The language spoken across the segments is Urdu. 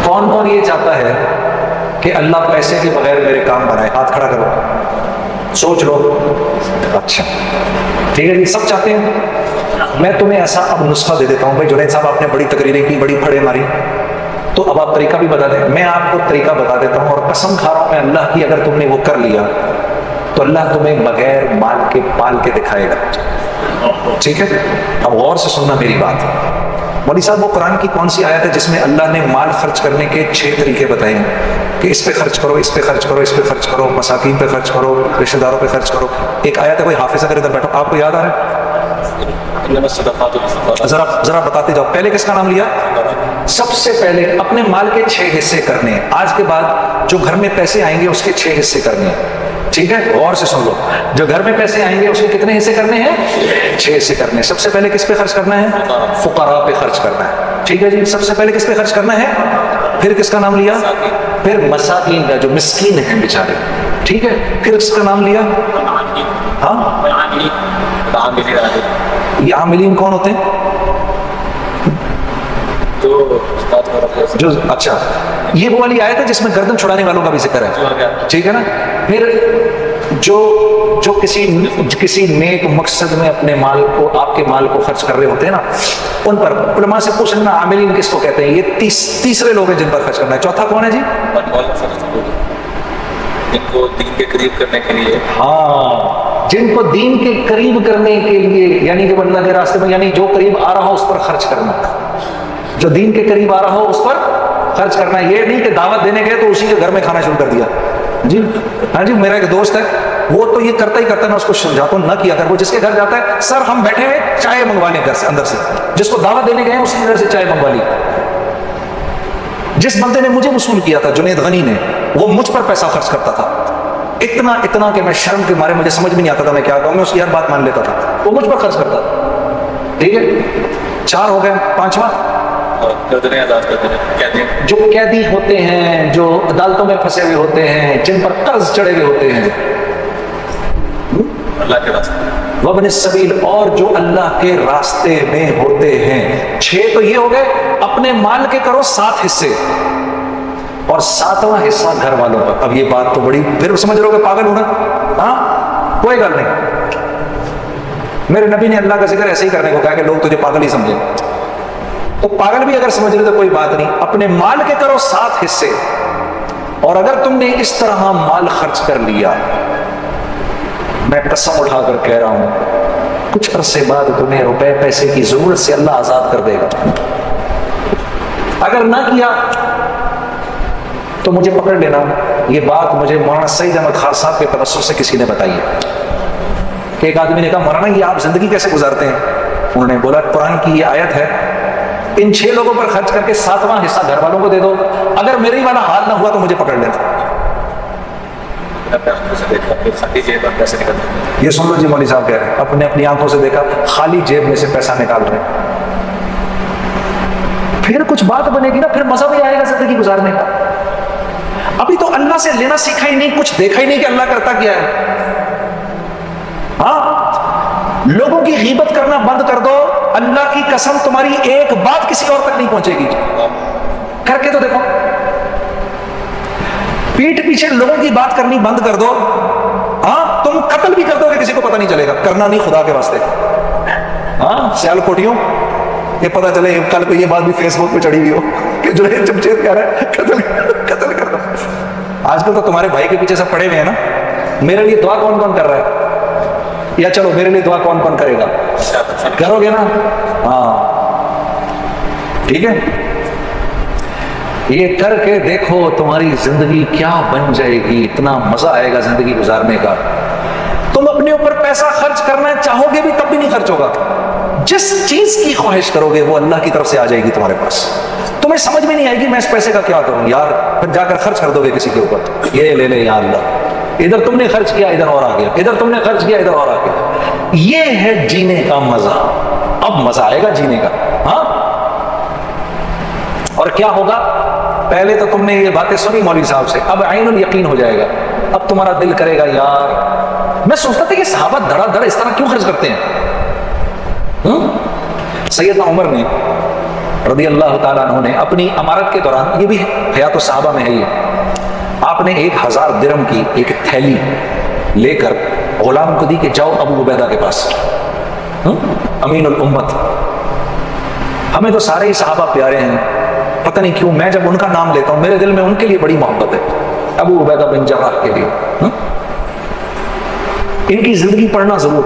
کون کون یہ چاہتا ہے کہ اللہ پیسے کے بغیر میرے کام بنائے؟ ہاتھ کھڑا کرو، سوچ لو. اچھا ٹھیک ہے جی، سب چاہتے ہیں. میں تمہیں ایسا اب نسخہ دے دیتا ہوں. بھائی جنید صاحب آپ نے بڑی تقریریں کی، بڑی پھڑے ماری، تو اب آپ طریقہ بھی بتا دیں. میں آپ کو طریقہ بتا دیتا ہوں، اور قسم کھا رہا ہوں میں اللہ کی، اگر تم نے وہ کر لیا تو اللہ تمہیں بغیر مال کے پال کے دکھائے گا. ٹھیک ہے، اب غور سے سننا میری بات. مولوی صاحب وہ قرآن کی کون سی آیت ہے جس میں اللہ نے مال خرچ کرنے کے 6 طریقے بتائے ہیں کہ اس پہ خرچ کرو، اس پہ خرچ کرو، اس پہ خرچ کرو، مساکین پہ خرچ کرو، رشتہ داروں پہ خرچ کرو؟ ایک آیت ہے، کوئی حافظ اگر ادھر بیٹھو آپ کو یاد آ رہا ہے؟ ذرا بتاتے جاؤ. پہلے کس کا نام لیا؟ سب سے پہلے اپنے مال کے 6 حصے کرنے ہیں. آج کے بعد جو گھر میں پیسے آئیں گے اس کے 6 حصے کرنے ہیں. ٹھیک ہے، غور سے سن لو. جو گھر میں پیسے آئیں گے اس کے کتنے حصے کرنے ہیں؟ 6 حصے کرنے ہیں. سب سے پہلے کس پہ خرچ کرنا ہے؟ فقراء پہ خرچ کرنا ہے. ٹھیک ہے جی، سب سے پہلے کس پہ خرچ کرنا ہے؟ پھر کس کا نام لیا؟ پھر مساکین کا، جو مسکین ہیں بیچارے. ٹھیک ہے، پھر اس کا نام لیا. ہاں، یہ عاملین کون ہوتے ہیں؟ جو اچھا، یہ وہ والی آیت ہے جس میں گردن چھڑانے والوں کا بھی ذکر ہے. ٹھیک ہے نا. پھر جو کسی نیک مقصد میں اپنے مال کو، آپ کے مال کو خرچ کر رہے ہوتے ہیں نا، ان پر علماء سے پوچھ لینا عاملین کس کو کہتے ہیں. یہ تیسرے لوگ ہیں جن پر خرچ کرنا ہے. چوتھا کون ہے جی؟ جن کو دین کے قریب کرنے کے لیے. ہاں، جن کو دین کے قریب کرنے کے لیے، یعنی کہ اللہ کے راستے میں، یعنی جو قریب آ رہا ہو اس پر خرچ کرنا. جو دین کے قریب آ رہا ہو اس پر خرچ کرنا. یہ نہیں کہ دعوت دینے گئے تو اسی کے گھر میں کھانا شروع کر دیا. جی ہاں جی، میرا ایک دوست ہے، وہ تو یہ کرتا ہی کرتا ہے. میں اس کو سمجھاتا ہوں نہ کیا کر. وہ جس کے گھر جاتا ہے، سر ہم بیٹھے ہوئے چائے منگوا لیں گھر سے، اندر سے. جس کو دعوت دینے گئے اسی کے گھر سے چائے منگوا لی. جس بندے نے مجھے وصول کیا تھا، جنید غنی نے، وہ مجھ پر پیسہ خرچ کرتا تھا. اتنا کہ میں شرم کے مارے مجھے سمجھ میں نہیں آتا تھا میں کیا کہوں. میں اس کی ہر بات مان لیتا تھا. وہ مجھ پر خرچ کرتا تھا. ٹھیک ہے، 4 ہو گئے. 5واں جو قیدی ہوتے ہیں، جو عدالتوں میں پھنسے ہوئے ہوتے ہیں، جن پر قرض چڑھے ہوئے ہوتے ہیں، اللہ کے راستے وابن السبیل، اور جو اللہ کے راستے میں ہوتے ہیں. 6 تو یہ ہو گئے. اپنے مال کے کرو 7 حصے، اور 7واں حصہ گھر والوں پر. اب یہ بات تو بڑی، پھر سمجھ رہے ہو کہ پاگل ہونا. ہاں، کوئی گل نہیں. میرے نبی نے اللہ کا ذکر ایسے ہی کرنے کو کہا کہ لوگ تجھے پاگل ہی سمجھیں. تو پاگل بھی اگر سمجھ رہے تو کوئی بات نہیں. اپنے مال کے کرو 7 حصے، اور اگر تم نے اس طرح مال خرچ کر لیا، میں قسم اٹھا کر کہہ رہا ہوں کچھ عرصے بعد تمہیں روپے پیسے کی ضرورت سے اللہ آزاد کر دے گا. اگر نہ کیا تو مجھے پکڑ لینا. یہ بات مجھے مولانا سعید احمد خان صاحب کے توسط سے کسی نے بتائی ہے کہ ایک آدمی نے کہا مولانا یہ آپ زندگی کیسے گزارتے ہیں؟ انہوں نے بولا قرآن کی یہ آیت ہے، ان 6 لوگوں پر خرچ کر کے 7واں حصہ گھر والوں کو دے دو. اگر میری والا حال نہ ہوا تو مجھے پکڑ لینا. یہ سن لو جی، مولوی صاحب کہہ رہے ہیں اپنی آنکھوں سے دیکھا، خالی جیب میں سے پیسہ نکال رہے ہیں. پھر کچھ بات بنے گی نا، پھر مزہ بھی آئے گا زندگی گزارنے کا. ابھی تو اللہ سے لینا سیکھا ہی نہیں، کچھ دیکھا ہی نہیں کہ اللہ کرتا کیا ہے. ہاں، لوگوں کی غیبت کرنا بند کر دو. اللہ کی قسم تمہاری ایک بات کسی اور تک نہیں پہنچے گی. کر کے تو دیکھو. پیٹھ پیچھے لوگوں کی بات کرنی بند کر دو. ہاں، تم قتل بھی کر دو کہ کسی کو پتہ نہیں چلے گا. کرنا نہیں خدا کے واسطے. ہاں، سیال کوٹیوں، یہ پتہ چلے کل کو یہ بات بھی فیس بک پہ چڑھی ہوئی ہو کہ جو ہے چمچیت کہہ رہا ہے قتل کر دو. آج کل تو تمہارے بھائی کے پیچھے سب پڑے ہوئے ہیں نا. میرے لیے دعا کون کون کر رہا ہے؟ یا چلو میرے لیے دعا کون کون کرے گا؟ کرو گے نا؟ ہاں ٹھیک ہے. یہ کر کے دیکھو تمہاری زندگی کیا بن جائے گی. اتنا مزہ آئے گا زندگی گزارنے کا. تم اپنے اوپر پیسہ خرچ کرنا چاہو گے بھی تب بھی نہیں خرچ ہوگا. جس چیز کی خواہش کرو گے وہ اللہ کی طرف سے آ جائے گی تمہارے پاس. تمہیں سمجھ میں نہیں آئے گی میں اس پیسے کا کیا کروں یار. پھر جا کر خرچ کر دو گے کسی کے اوپر. یہ لے لے یا اللہ، ادھر تم نے خرچ کیا ادھر اور آ گیا، ادھر تم نے خرچ کیا ادھر اور آ گیا. یہ ہے جینے کا مزہ. اب مزہ آئے گا جینے کا. ہاں، اور کیا ہوگا؟ پہلے تو تم نے یہ باتیں سنی مولوی صاحب سے، اب عین الیقین ہو جائے گا. اب تمہارا دل کرے گا یار. میں سوچتا تھا کہ صحابہ دھڑا دھڑ اس طرح کیوں خرچ کرتے ہیں. سیدنا عمر نے رضی اللہ تعالیٰ عنہ نے اپنی امارت کے دوران، یہ بھی حیات الصحابہ میں ہے یہ، آپ نے 1000 درہم کی ایک تھیلی لے کر غلام کو دی کہ جاؤ ابو عبیدہ کے پاس، امین الامت۔ ہمیں تو سارے ہی صحابہ پیارے ہیں، پتہ نہیں کیوں میں جب ان کا نام لیتا ہوں میرے دل میں ان کے لیے بڑی محبت ہے، ابو عبیدہ بن جراح کے لیے۔ ان کی زندگی پڑھنا ضرور،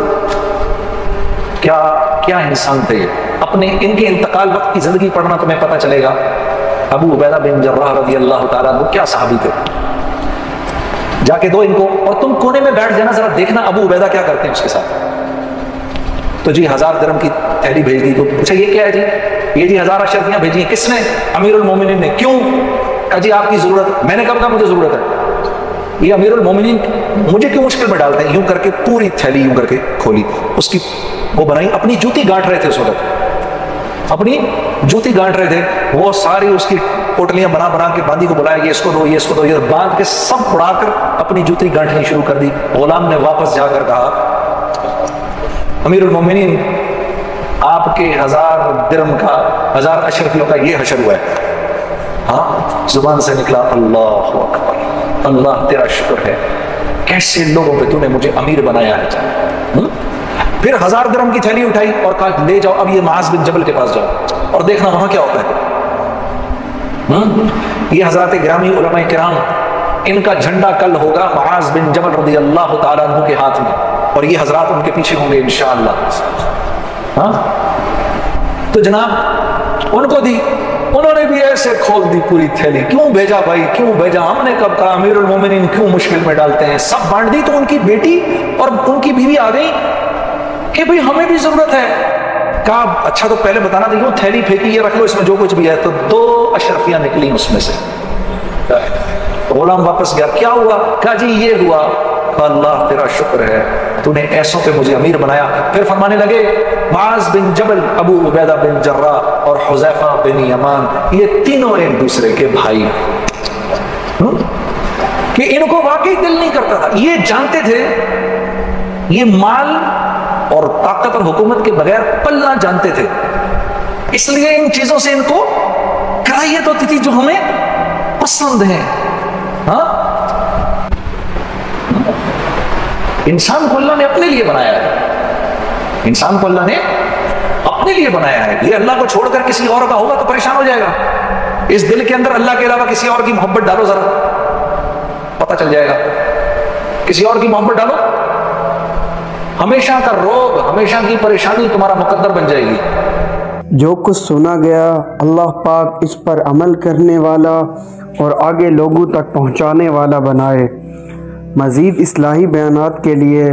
کیا انسان تھے اپنے، ان کے انتقال وقت کی زندگی پڑھنا تمہیں پتہ چلے گا ابو عبیدہ بن جراح رضی اللہ تعالیٰ عنہ کیا صحابی تھے۔ جا کے دو ان کو، اور تم کونے میں بیٹھ جانا، ذرا دیکھنا ابو عبیدہ کیا کرتے ہیں اس کے ساتھ۔ تو جی 1000 درہم کی تھیلی بھیج دی، تو پوچھا یہ کیا ہے جی؟ یہ جی 1000 اشرفیاں بھیجی ہیں، کس نے؟ امیر المومنین نے۔ کیوں؟ کہا جی آپ کی ضرورت۔ میں نے کب کہا مجھے ضرورت ہے؟ یہ امیر المومنین مجھے کیوں مشکل میں ڈالتے ہیں؟ یوں کر کے پوری تھیلی یوں کر کے کھولی، اس کی وہ بنائی، اپنی جوتی گانٹ رہے تھے اس وقت، اپنی جوتی گانٹ رہے تھے، وہ ساری اس کی پوٹلیاں بنا بنا کے باندی کو بلایا، یہ اس کو دو، یہ اس کو دو، یہ باندھ کے سب اڑا کر اپنی جوتی گانٹنی شروع کر دی۔ غلام نے واپس جا کر کہا امیر المومنین آپ کے 1000 درہم کا، 1000 اشرفیوں کا یہ حشر ہوا ہے۔ ہاں زبان سے نکلا اللہ اکبر، اللہ تیرا شکر ہے، کیسے لوگوں پہ تو نے مجھے امیر بنایا ہے۔ پھر 1000 درہم کی تھیلی اٹھائی اور کہا لے جاؤ اب یہ معاذ بن جبل کے پاس جاؤ اور دیکھنا وہاں کیا ہوتا ہے۔ یہ حضرات گرامی علماء کرام، ان کا جھنڈا کل ہوگا معاذ بن جبل رضی اللہ تعالیٰ عنہ کے ہاتھ میں، اور یہ حضرات ان کے پیچھے ہوں گے انشاءاللہ۔ ہاں تو جناب ان کو دی، انہوں نے بھی ایسے کھول دی پوری تھیلی۔ کیوں بھیجا بھائی، کیوں بھیجا؟ ہم نے کب کہا امیر المومنین کیوں مشکل میں ڈالتے ہیں؟ سب بانٹ دی۔ تو ان کی بیٹی اور ان کی بیوی آ گئی کہ بھئی ہمیں بھی ضرورت ہے۔ کہا اچھا تو پہلے بتانا تھا، کیوں تھیلی پھینکی، یہ رکھ لو اس میں جو کچھ بھی ہے۔ تو 2 اشرفیاں نکلی اس میں سے۔ غلام واپس گیا، کیا ہوا؟ کہا جی یہ ہوا۔ اللہ تیرا شکر ہے، تو نے ایسوں پہ مجھے امیر بنایا۔ پھر فرمانے لگے معاذ بن جبل، ابو عبیدہ بن جراح اور حذیفہ بن یمان، یہ تینوں ایک دوسرے کے بھائی، کہ ان کو واقعی دل نہیں کرتا تھا۔ یہ جانتے تھے یہ مال اور طاقت اور حکومت کے بغیر پلنا جانتے تھے، اس لیے ان چیزوں سے ان کو کراہیت ہوتی تھی جو ہمیں پسند ہیں۔ ہاں انسان کو اللہ نے اپنے لیے بنایا ہے، انسان کو اللہ نے اپنے لیے بنایا ہے۔ یہ اللہ کو چھوڑ کر کسی اور کا ہوگا تو پریشان ہو جائے گا۔ اس دل کے اندر اللہ کے علاوہ کسی اور کی محبت ڈالو، ذرا پتہ چل جائے گا۔ کسی اور کی محبت ڈالو، ہمیشہ کا روگ، ہمیشہ کی پریشانی تمہارا مقدر بن جائے گی۔ جو کچھ سنا گیا اللہ پاک اس پر عمل کرنے والا اور آگے لوگوں تک پہنچانے والا بنائے۔ مزید اصلاحی بیانات کے لیے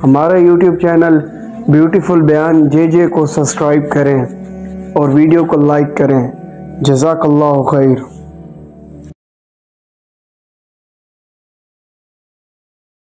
ہمارا یوٹیوب چینل بیوٹیفل بیان JJ کو سبسکرائب کریں اور ویڈیو کو لائک کریں۔ جزاک اللہ خیر۔